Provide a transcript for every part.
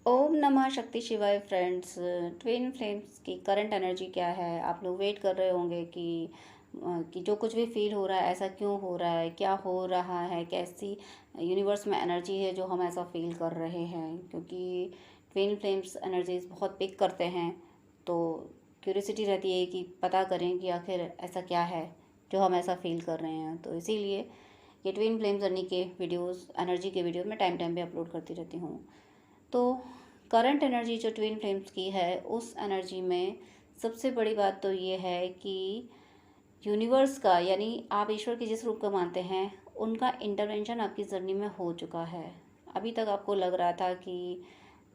ओम नमः शक्ति शिवाय फ्रेंड्स। ट्विन फ्लेम्स की करंट एनर्जी क्या है? आप लोग वेट कर रहे होंगे कि जो कुछ भी फील हो रहा है ऐसा क्यों हो रहा है, क्या हो रहा है, कैसी यूनिवर्स में एनर्जी है जो हम ऐसा फील कर रहे हैं। क्योंकि ट्विन फ्लेम्स एनर्जीज बहुत पिक करते हैं, तो क्यूरियोसिटी रहती है कि पता करें कि आखिर ऐसा क्या है जो हम ऐसा फील कर रहे हैं। तो इसीलिए ये ट्विन फ्लेम्स जर्नी के वीडियोस, एनर्जी के वीडियो मैं टाइम टाइम पे अपलोड करती रहती हूँ। तो करंट एनर्जी जो ट्विन फ्लेम्स की है, उस एनर्जी में सबसे बड़ी बात तो ये है कि यूनिवर्स का, यानी आप ईश्वर के जिस रूप को मानते हैं, उनका इंटरवेंशन आपकी जर्नी में हो चुका है। अभी तक आपको लग रहा था कि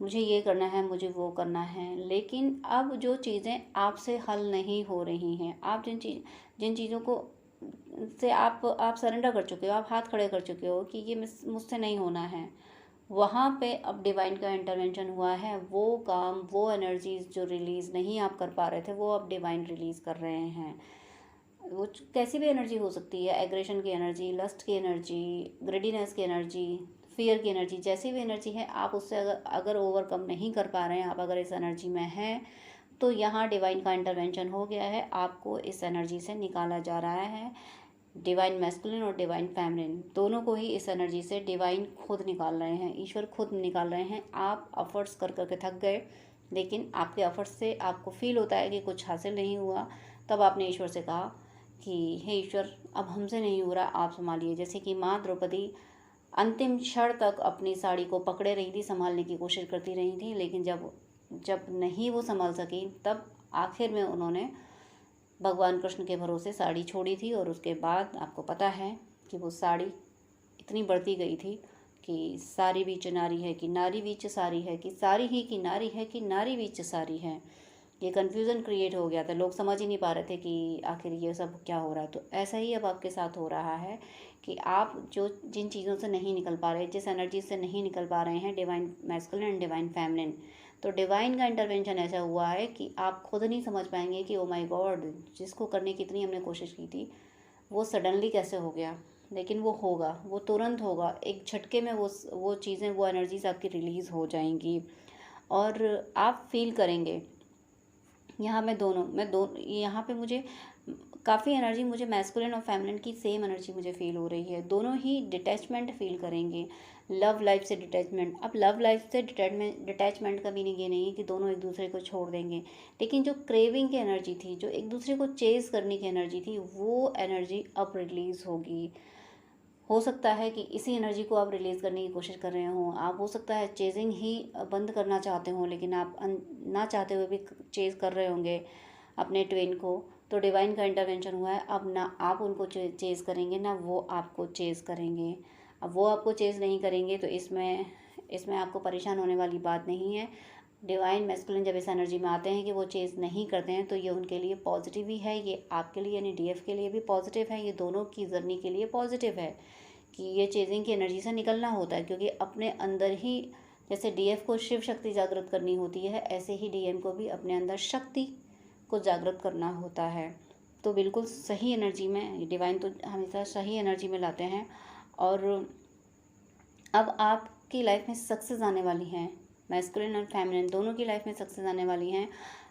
मुझे ये करना है, मुझे वो करना है, लेकिन अब जो चीज़ें आपसे हल नहीं हो रही हैं, आप जिन चीज़ों को से आप सरेंडर कर चुके हो, आप हाथ खड़े कर चुके हो कि ये मुझसे नहीं होना है, वहाँ पे अब डिवाइन का इंटरवेंशन हुआ है। वो काम, वो एनर्जीज जो रिलीज़ नहीं आप कर पा रहे थे, वो अब डिवाइन रिलीज़ कर रहे हैं। वो कैसी भी एनर्जी हो सकती है, एग्रेशन की एनर्जी, लस्ट की एनर्जी, ग्रेडीनेस की एनर्जी, फियर की एनर्जी, जैसी भी एनर्जी है, आप उससे अगर अगर ओवरकम नहीं कर पा रहे हैं, आप अगर इस एनर्जी में हैं, तो यहाँ डिवाइन का इंटरवेंशन हो गया है। आपको इस एनर्जी से निकाला जा रहा है। डिवाइन मैस्कुलिन और डिवाइन फेमिनिन दोनों को ही इस एनर्जी से डिवाइन खुद निकाल रहे हैं, ईश्वर खुद निकाल रहे हैं। आप अफर्ट्स कर करके थक गए, लेकिन आपके अफर्ट्स से आपको फील होता है कि कुछ हासिल नहीं हुआ। तब आपने ईश्वर से कहा कि हे ईश्वर, अब हमसे नहीं हो रहा, आप संभालिए। जैसे कि माँ द्रौपदी अंतिम क्षण तक अपनी साड़ी को पकड़े रही थी, संभालने की कोशिश करती रही थी, लेकिन जब जब नहीं वो संभाल सकी, तब आखिर में उन्होंने भगवान कृष्ण के भरोसे साड़ी छोड़ी थी। और उसके बाद आपको पता है कि वो साड़ी इतनी बढ़ती गई थी कि सारी बीच नारी है कि नारी बीच सारी है, कि सारी ही की नारी है कि नारी बीच सारी है। ये कन्फ्यूज़न क्रिएट हो गया था, लोग समझ ही नहीं पा रहे थे कि आखिर ये सब क्या हो रहा है। तो ऐसा ही अब आपके साथ हो रहा है कि आप जो जिन चीज़ों से नहीं निकल पा रहे, जिस एनर्जी से नहीं निकल पा रहे हैं, divine masculine and divine feminine, तो डिवाइन का इंटरवेंशन ऐसा हुआ है कि आप खुद नहीं समझ पाएंगे कि ओ माय गॉड, जिसको करने की इतनी हमने कोशिश की थी, वो सडनली कैसे हो गया। लेकिन वो होगा, वो तुरंत होगा, एक झटके में वो चीज़ें, वो एनर्जीज आपकी रिलीज़ हो जाएंगी और आप फील करेंगे। यहाँ यहाँ पे मुझे काफ़ी एनर्जी, मुझे मैस्कुलिन और फेमिनिन की सेम एनर्जी मुझे फील हो रही है। दोनों ही डिटैचमेंट फील करेंगे, लव लाइफ से डिटैचमेंट। अब लव लाइफ से डिटैचमेंट का मीनिंग ये नहीं है कि दोनों एक दूसरे को छोड़ देंगे, लेकिन जो क्रेविंग की एनर्जी थी, जो एक दूसरे को चेज़ करने की एनर्जी थी, वो एनर्जी अब रिलीज़ होगी। हो सकता है कि इसी एनर्जी को आप रिलीज़ करने की कोशिश कर रहे हों। आप, हो सकता है, चेजिंग ही बंद करना चाहते हों, लेकिन आप ना चाहते हुए भी चेज़ कर रहे होंगे अपने ट्विन को। तो डिवाइन का इंटरवेंशन हुआ है। अब ना आप उनको चेज़ करेंगे, ना वो आपको चेज़ करेंगे। अब वो आपको चेज़ नहीं करेंगे तो इसमें इसमें आपको परेशान होने वाली बात नहीं है। डिवाइन मैस्कुलिन जब इस एनर्जी में आते हैं कि वो चेज़ नहीं करते हैं, तो ये उनके लिए पॉजिटिव ही है। ये आपके लिए यानी डीएफ के लिए भी पॉजिटिव है, ये दोनों की जर्नी के लिए पॉजिटिव है कि ये चेजिंग की एनर्जी से निकलना होता है। क्योंकि अपने अंदर ही, जैसे डीएफ को शिव शक्ति जागृत करनी होती है, ऐसे ही डीएम को भी अपने अंदर शक्ति को जागृत करना होता है। तो बिल्कुल सही एनर्जी में डिवाइन तो हमेशा सही एनर्जी में लाते हैं। और अब आपकी लाइफ में सक्सेस आने वाली है। मैस्कुलिन और फेमिनिन दोनों की लाइफ में सक्सेस आने वाली हैं।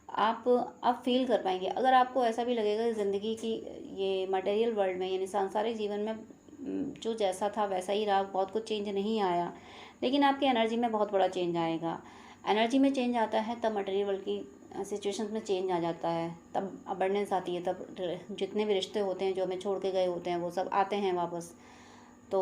आप फील कर पाएंगे। अगर आपको ऐसा भी लगेगा कि ज़िंदगी की, ये मटेरियल वर्ल्ड में, यानी सांसारिक जीवन में जो जैसा था वैसा ही रहा, बहुत कुछ चेंज नहीं आया, लेकिन आपकी एनर्जी में बहुत बड़ा चेंज आएगा। एनर्जी में चेंज आता है तब मटेरियल वर्ल्ड की सिचुएशंस में चेंज आ जाता है, तब अबंडेंस आती है, तब जितने भी रिश्ते होते हैं जो हमें छोड़ के गए होते हैं, वो सब आते हैं वापस। तो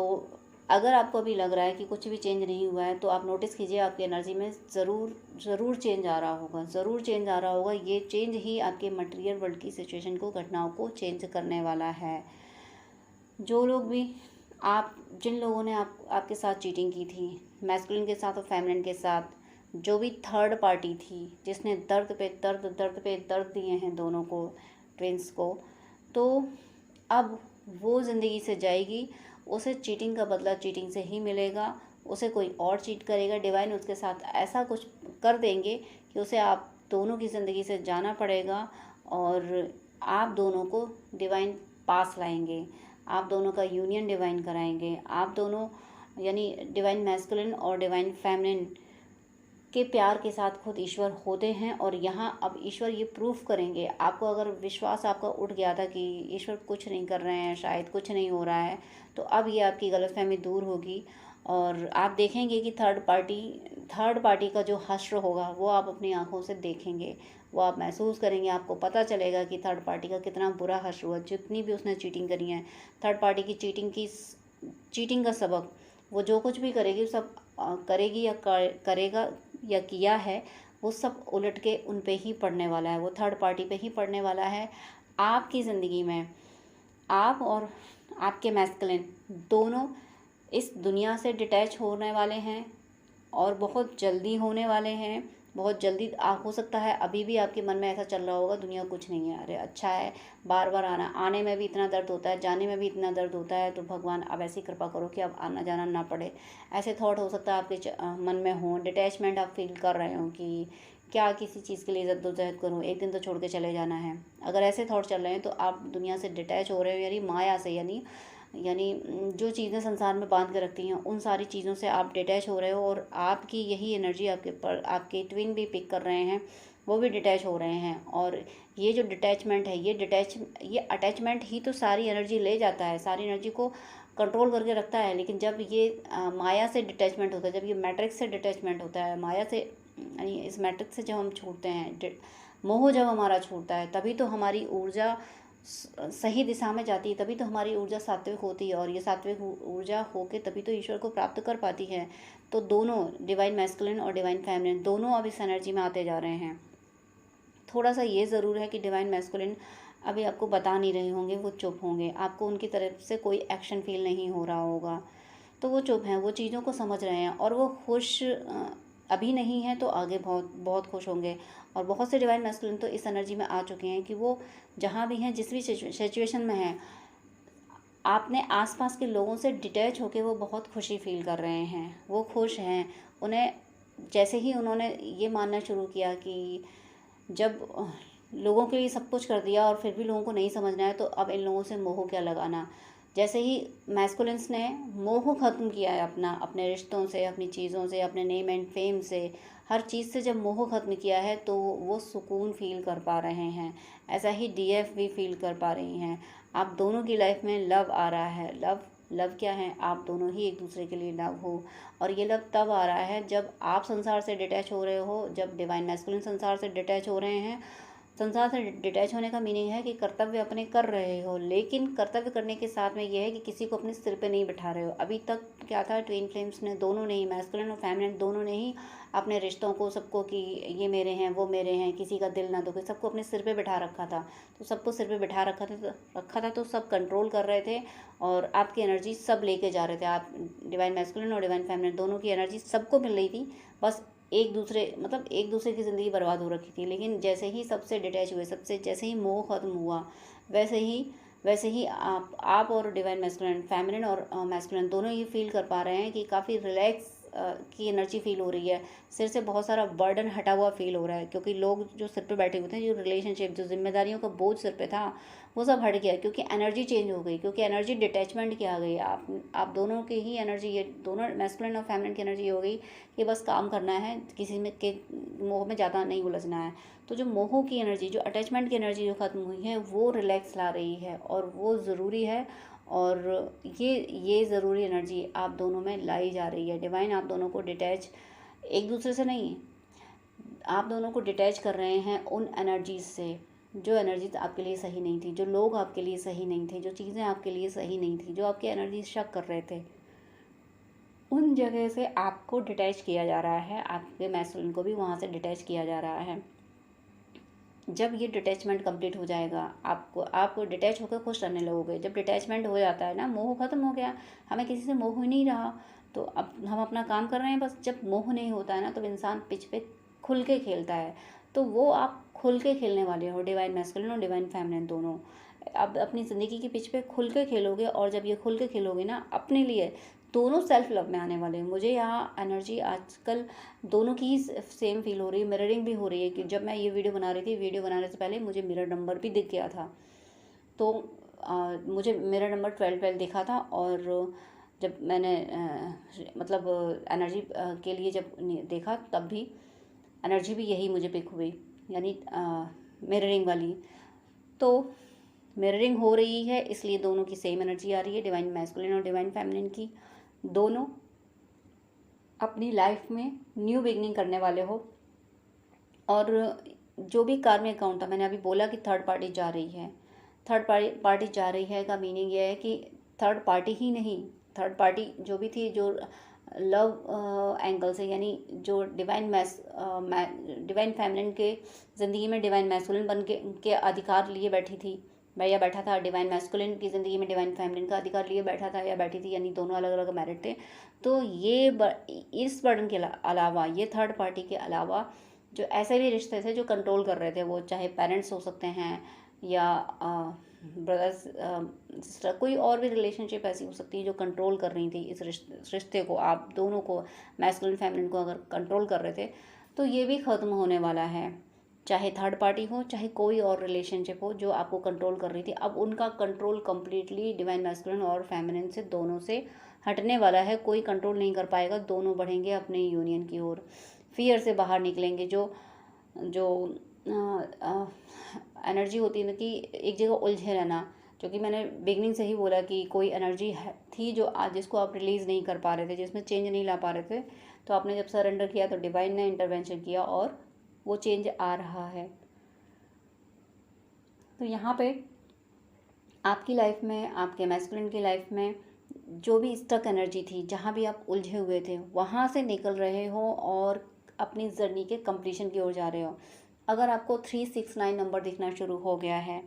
अगर आपको अभी लग रहा है कि कुछ भी चेंज नहीं हुआ है, तो आप नोटिस कीजिए, आपकी एनर्जी में ज़रूर ज़रूर चेंज आ रहा होगा, ज़रूर चेंज आ रहा होगा। ये चेंज ही आपके मटेरियल वर्ल्ड की सिचुएशन को, घटनाओं को चेंज करने वाला है। जो लोग भी, आप जिन लोगों ने आपके साथ चीटिंग की थी, मैस्कुलिन के साथ और फेमिनिन के साथ, जो भी थर्ड पार्टी थी जिसने दर्द पे दर्द, दर्द पे दर्द दिए हैं दोनों को, ट्विंस को, तो अब वो ज़िंदगी से जाएगी। उसे चीटिंग का बदला चीटिंग से ही मिलेगा। उसे कोई और चीट करेगा, डिवाइन उसके साथ ऐसा कुछ कर देंगे कि उसे आप दोनों की ज़िंदगी से जाना पड़ेगा। और आप दोनों को डिवाइन पास लाएंगे, आप दोनों का यूनियन डिवाइन कराएंगे। आप दोनों, यानी डिवाइन मैस्कुलिन और डिवाइन फेमिनिन के प्यार के साथ खुद ईश्वर होते हैं। और यहाँ अब ईश्वर ये प्रूफ करेंगे आपको। अगर विश्वास आपका उठ गया था कि ईश्वर कुछ नहीं कर रहे हैं, शायद कुछ नहीं हो रहा है, तो अब ये आपकी गलतफहमी दूर होगी और आप देखेंगे कि थर्ड पार्टी का जो हश्र होगा वो आप अपनी आंखों से देखेंगे, वो आप महसूस करेंगे। आपको पता चलेगा कि थर्ड पार्टी का कितना बुरा हश्र हुआ, जितनी भी उसने चीटिंग करी है। थर्ड पार्टी की चीटिंग का सबक वो जो कुछ भी करेगी सब करेगी या करेगा या किया है, वो सब उलट के उन पे ही पड़ने वाला है, वो थर्ड पार्टी पे ही पड़ने वाला है। आपकी ज़िंदगी में आप और आपके मैस्कुलिन दोनों इस दुनिया से डिटैच होने वाले हैं और बहुत जल्दी होने वाले हैं। बहुत जल्दी हो सकता है अभी भी आपके मन में ऐसा चल रहा होगा दुनिया कुछ नहीं है, अरे अच्छा है, बार बार आने में भी इतना दर्द होता है, जाने में भी इतना दर्द होता है, तो भगवान अब ऐसी कृपा करो कि अब आना जाना ना पड़े। ऐसे थॉट हो सकता है आपके मन में हो। डिटैचमेंट आप फील कर रहे हो कि क्या किसी चीज़ के लिए जद्दोजहद करूँ, एक दिन तो छोड़ के चले जाना है। अगर ऐसे थॉट चल रहे हैं तो आप दुनिया से डिटैच हो रहे हो, यानी माया से, यानी जो चीज़ें संसार में बांध के रखती हैं उन सारी चीज़ों से आप डिटैच हो रहे हो। और आपकी यही एनर्जी आपके ट्विन भी पिक कर रहे हैं, वो भी डिटैच हो रहे हैं। और ये जो डिटैचमेंट है, ये अटैचमेंट ही तो सारी एनर्जी ले जाता है, सारी एनर्जी को कंट्रोल करके रखता है। लेकिन जब ये माया से डिटैचमेंट होता है, जब ये मैट्रिक्स से डिटैचमेंट होता है, माया से, यानी इस मैट्रिक्स से जब हम छूटते हैं, मोह जब हमारा छूटता है, तभी तो हमारी ऊर्जा सही दिशा में जाती है, तभी तो हमारी ऊर्जा सात्विक होती है। और ये सात्विक ऊर्जा होके तभी तो ईश्वर को प्राप्त कर पाती है। तो दोनों डिवाइन मैस्कुलिन और डिवाइन फेमिनिन दोनों अब इस एनर्जी में आते जा रहे हैं। थोड़ा सा ये ज़रूर है कि डिवाइन मैस्कुलिन अभी आपको बता नहीं रहे होंगे, वो चुप होंगे, आपको उनकी तरफ से कोई एक्शन फील नहीं हो रहा होगा, तो वो चुप हैं, वो चीज़ों को समझ रहे हैं और वो खुश अभी नहीं है तो आगे बहुत बहुत खुश होंगे। और बहुत से डिवाइन मैस्कुलिन तो इस एनर्जी में आ चुके हैं कि वो जहाँ भी हैं, जिस भी सिचुएशन में हैं, आपने आसपास के लोगों से डिटैच होके वो बहुत खुशी फील कर रहे हैं, वो खुश हैं। उन्हें जैसे ही उन्होंने ये मानना शुरू किया कि जब लोगों के लिए सब कुछ कर दिया और फिर भी लोगों को नहीं समझना है, तो अब इन लोगों से मोह क्या लगाना। जैसे ही मैस्कुलिन्स ने मोह ख़त्म किया है अपने रिश्तों से, अपनी चीज़ों से, अपने नेम एंड फेम से, हर चीज़ से जब मोह ख़त्म किया है, तो वो सुकून फील कर पा रहे हैं। ऐसा ही डीएफ भी फील कर पा रही हैं। आप दोनों की लाइफ में लव आ रहा है। लव क्या है, आप दोनों ही एक दूसरे के लिए लव हो। और ये लव तब आ रहा है जब आप संसार से डिटैच हो रहे हो, जब डिवाइन मैस्कुलिन संसार से डिटैच हो रहे हैं। संसार से डिटैच होने का मीनिंग है कि कर्तव्य अपने कर रहे हो, लेकिन कर्तव्य करने के साथ में ये है कि किसी को अपने सिर पे नहीं बिठा रहे हो। अभी तक क्या था, ट्विन फ्लेम्स ने दोनों ने ही, मैस्कुलिन और फेमिनिन दोनों ने ही अपने रिश्तों को, सबको कि ये मेरे हैं, वो मेरे हैं, किसी का दिल ना दुखे, सबको अपने सिर पे बिठा रखा था। तो सबको सिर पे बिठा रखा था तो सब कंट्रोल कर रहे थे और आपकी एनर्जी सब लेके जा रहे थे। आप डिवाइन मैस्कुलिन और डिवाइन फेमिनिन दोनों की एनर्जी सबको मिल रही थी, बस एक दूसरे की ज़िंदगी बर्बाद हो रखी थी। लेकिन जैसे ही सबसे डिटैच हुए, सबसे जैसे ही मोह ख़त्म हुआ, वैसे ही आप और डिवाइन मैस्कुलिन, फेमिनिन और मैस्कुलिन दोनों ये फील कर पा रहे हैं कि काफ़ी रिलैक्स की एनर्जी फील हो रही है। सिर से बहुत सारा बर्डन हटा हुआ फील हो रहा है, क्योंकि लोग जो सिर पे बैठे हुए थे, जो रिलेशनशिप, जो जिम्मेदारियों का बोझ सिर पे था, वो सब हट गया, क्योंकि एनर्जी चेंज हो गई, क्योंकि एनर्जी डिटैचमेंट की आ गई। आप दोनों की ही एनर्जी, ये दोनों मैस्कुलिन और फेमिनिन की एनर्जी हो गई कि बस काम करना है, किसी में के मोह में ज़्यादा नहीं उलझना है। तो जो मोह की एनर्जी, जो अटैचमेंट की एनर्जी जो ख़त्म हुई है, वो रिलैक्स ला रही है और वो ज़रूरी है। और ये ज़रूरी एनर्जी आप दोनों में लाई जा रही है। डिवाइन आप दोनों को डिटैच, एक दूसरे से नहीं, आप दोनों को डिटैच कर रहे हैं उन एनर्जीज से, जो एनर्जीज आपके लिए सही नहीं थी, जो लोग आपके लिए सही नहीं थे, जो चीज़ें आपके लिए सही नहीं थी, जो आपके एनर्जी शक कर रहे थे, उन जगह से आपको डिटैच किया जा रहा है। आपके मैस्कुलिन को भी वहाँ से डिटैच किया जा रहा है। जब ये डिटैचमेंट कंप्लीट हो जाएगा, आप डिटैच होकर खुश रहने लगोगे। जब डिटैचमेंट हो जाता है ना, मोह ख़त्म हो गया, हमें किसी से मोह ही नहीं रहा, तो अब हम अपना काम कर रहे हैं बस। जब मोह नहीं होता है ना, तो इंसान पिच पे खुल के खेलता है। तो वो आप खुल के खेलने वाले हो, डिवाइन मैस्कुलिन और डिवाइन फेमिनिन दोनों। अब अपनी ज़िंदगी की पिच पे खुल के खेलोगे, और जब ये खुल के खेलोगे ना अपने लिए, दोनों सेल्फ लव में आने वाले हैं। मुझे यहाँ एनर्जी आजकल दोनों की ही सेम फील हो रही है, मिररिंग भी हो रही है। कि जब मैं ये वीडियो बना रही थी, वीडियो बनाने से पहले मुझे मिरर नंबर भी दिख गया था, तो मुझे मिरर नंबर 12 दिखा था। और जब मैंने मतलब एनर्जी के लिए जब देखा, तब भी एनर्जी भी यही मुझे पिक हुई, यानी मिररिंग वाली। तो मिररिंग हो रही है, इसलिए दोनों की सेम एनर्जी आ रही है, डिवाइन मैस्कुलिन और डिवाइन फेमिनिन की। दोनों अपनी लाइफ में न्यू बिगनिंग करने वाले हो। और जो भी कार्मिक अकाउंट था, मैंने अभी बोला कि थर्ड पार्टी जा रही है, थर्ड पार्टी जा रही है का मीनिंग ये है कि थर्ड पार्टी ही नहीं, थर्ड पार्टी जो भी थी, जो लव एंगल से, यानी जो डिवाइन फेमिनिन के ज़िंदगी में डिवाइन मैस्कुलिन बन के अधिकार लिए बैठी थी, या बैठा था, डिवाइन मैस्कुलिन की ज़िंदगी में डिवाइन फेमिनिन का अधिकार लिए बैठा था या बैठी थी, यानी दोनों अलग अलग मैरिड थे। तो ये इस बर्डन के अलावा, ये थर्ड पार्टी के अलावा जो ऐसे भी रिश्ते थे जो कंट्रोल कर रहे थे, वो चाहे पेरेंट्स हो सकते हैं या ब्रदर्स सिस्टर, कोई और भी रिलेशनशिप ऐसी हो सकती है जो कंट्रोल कर रही थी इस रिश्ते को, आप दोनों को, मैस्कुलिन फेमिनिन को अगर कंट्रोल कर रहे थे, तो ये भी ख़त्म होने वाला है। चाहे थर्ड पार्टी हो, चाहे कोई और रिलेशनशिप हो जो आपको कंट्रोल कर रही थी, अब उनका कंट्रोल कम्प्लीटली डिवाइन मैस्कुलिन और फेमिनिन से, दोनों से हटने वाला है। कोई कंट्रोल नहीं कर पाएगा, दोनों बढ़ेंगे अपने यूनियन की ओर, फियर से बाहर निकलेंगे। जो जो एनर्जी होती है ना कि एक जगह उलझे रहना, जो कि मैंने बिगनिंग से ही बोला कि कोई एनर्जी थी जो आज जिसको आप रिलीज़ नहीं कर पा रहे थे, जिसमें चेंज नहीं ला पा रहे थे, तो आपने जब सरेंडर किया तो डिवाइन ने इंटरवेंशन किया और वो चेंज आ रहा है। तो यहाँ पे आपकी लाइफ में, आपके मैस्कुलिन की लाइफ में जो भी स्टक एनर्जी थी, जहाँ भी आप उलझे हुए थे, वहाँ से निकल रहे हो और अपनी जर्नी के कंप्लीशन की ओर जा रहे हो। अगर आपको 369 नंबर दिखना शुरू हो गया है,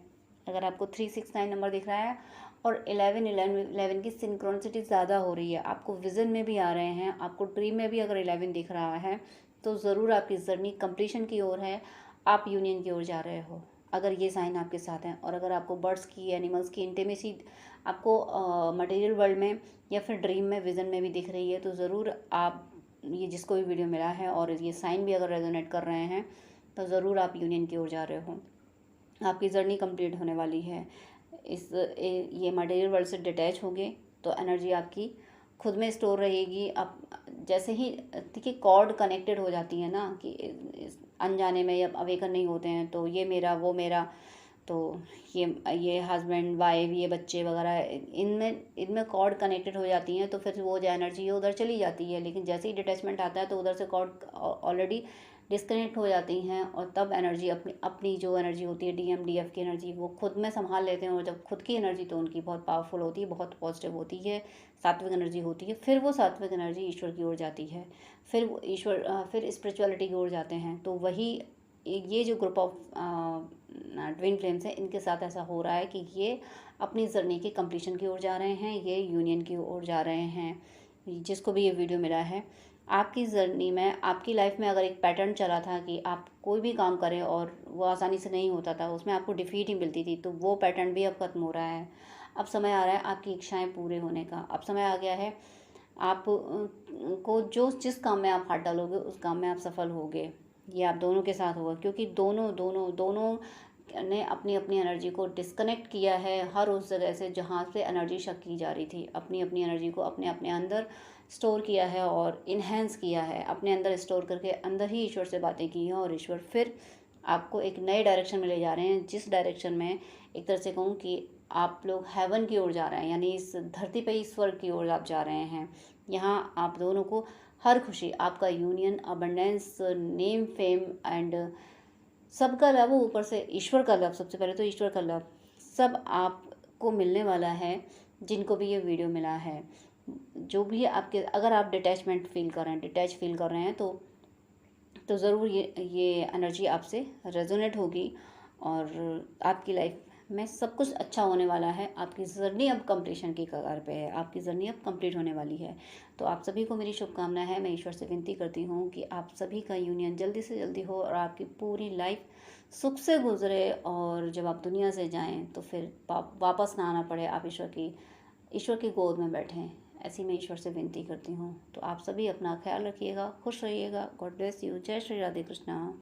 अगर आपको 369 नंबर दिख रहा है और 11 की सिंक्रोनिसिटी ज़्यादा हो रही है, आपको विज़न में भी आ रहे हैं, आपको ड्रीम में भी अगर 11 दिख रहा है, तो ज़रूर आपकी जर्नी कंप्लीशन की ओर है, आप यूनियन की ओर जा रहे हो। अगर ये साइन आपके साथ हैं, और अगर आपको बर्ड्स की, एनिमल्स की इंटीमेसी आपको मटेरियल वर्ल्ड में या फिर ड्रीम में, विज़न में भी दिख रही है, तो ज़रूर आप, ये जिसको भी वीडियो मिला है और ये साइन भी अगर रेजोनेट कर रहे हैं, तो ज़रूर आप यूनियन की ओर जा रहे हो। आपकी जर्नी कंप्लीट होने वाली है। ये मटेरियल वर्ल्ड से डिटैच होंगे तो एनर्जी आपकी खुद में स्टोर रहेगी। आप जैसे ही, देखिए, कॉर्ड कनेक्टेड हो जाती है ना, कि अनजाने में या अवेकन नहीं होते हैं, तो ये मेरा, वो मेरा, तो ये हस्बैंड वाइफ, ये बच्चे वगैरह, इनमें कॉर्ड कनेक्टेड हो जाती हैं, तो फिर वो जो एनर्जी है उधर चली जाती है। लेकिन जैसे ही डिटैचमेंट आता है तो उधर से कॉर्ड ऑलरेडी डिस्कनेक्ट हो जाती हैं, और तब एनर्जी अपनी जो एनर्जी होती है, DMDF की एनर्जी, वो खुद में संभाल लेते हैं। और जब खुद की एनर्जी तो उनकी बहुत पावरफुल होती है, बहुत पॉजिटिव होती है, सात्विक एनर्जी होती है, फिर वो सात्विक एनर्जी ईश्वर की ओर जाती है, फिर वो फिर स्पिरिचुअलिटी की ओर जाते हैं। तो वही ये जो ग्रुप ऑफ ट्विन फ्लेम्स है, इनके साथ ऐसा हो रहा है कि ये अपनी जर्नी के कंप्लीशन की ओर जा रहे हैं, ये यूनियन की ओर जा रहे हैं। जिसको भी ये वीडियो मिला है, आपकी जर्नी में, आपकी लाइफ में अगर एक पैटर्न चला था कि आप कोई भी काम करें और वो आसानी से नहीं होता था, उसमें आपको डिफीट ही मिलती थी, तो वो पैटर्न भी अब खत्म हो रहा है। अब समय आ रहा है आपकी इच्छाएं पूरे होने का। अब समय आ गया है आप को जिस काम में आप हाथ डालोगे उस काम में आप सफल होगे। ये आप दोनों के साथ होगा, क्योंकि दोनों दोनों दोनों ने अपनी अपनी एनर्जी को डिस्कनेक्ट किया है हर उस जगह से जहाँ से एनर्जी शक की जा रही थी। अपनी अपनी एनर्जी को अपने अपने अंदर स्टोर किया है और इन्हेंस किया है, अपने अंदर स्टोर करके अंदर ही ईश्वर से बातें की हैं, और ईश्वर फिर आपको एक नए डायरेक्शन में ले जा रहे हैं, जिस डायरेक्शन में एक तरह से कहूँ कि आप लोग हेवन की ओर जा रहे हैं, यानी इस धरती पे ईश्वर की ओर आप जा रहे हैं। यहाँ आप दोनों को हर खुशी, आपका union, abundance, name, fame and सबका लव, ऊपर से ईश्वर का लव, सबसे पहले तो ईश्वर का लव, सब आपको मिलने वाला है। जिनको भी ये वीडियो मिला है, जो भी आपके, अगर आप डिटैचमेंट फील कर रहे हैं, डिटैच फील कर रहे हैं, तो ज़रूर ये एनर्जी आपसे रेजोनेट होगी, और आपकी लाइफ में सब कुछ अच्छा होने वाला है। आपकी जर्नी अब कंप्लीशन की कगार पे है, आपकी जर्नी अब कंप्लीट होने वाली है। तो आप सभी को मेरी शुभकामनाएं है। मैं ईश्वर से विनती करती हूँ कि आप सभी का यूनियन जल्दी से जल्दी हो और आपकी पूरी लाइफ सुख से गुजरे, और जब आप दुनिया से जाएं तो फिर वापस ना आना पड़े, आप ईश्वर की गोद में बैठें। ऐसी मैं ईश्वर से विनती करती हूँ। तो आप सभी अपना ख्याल रखिएगा, खुश रहिएगा। God bless you. जय श्री राधे कृष्णा।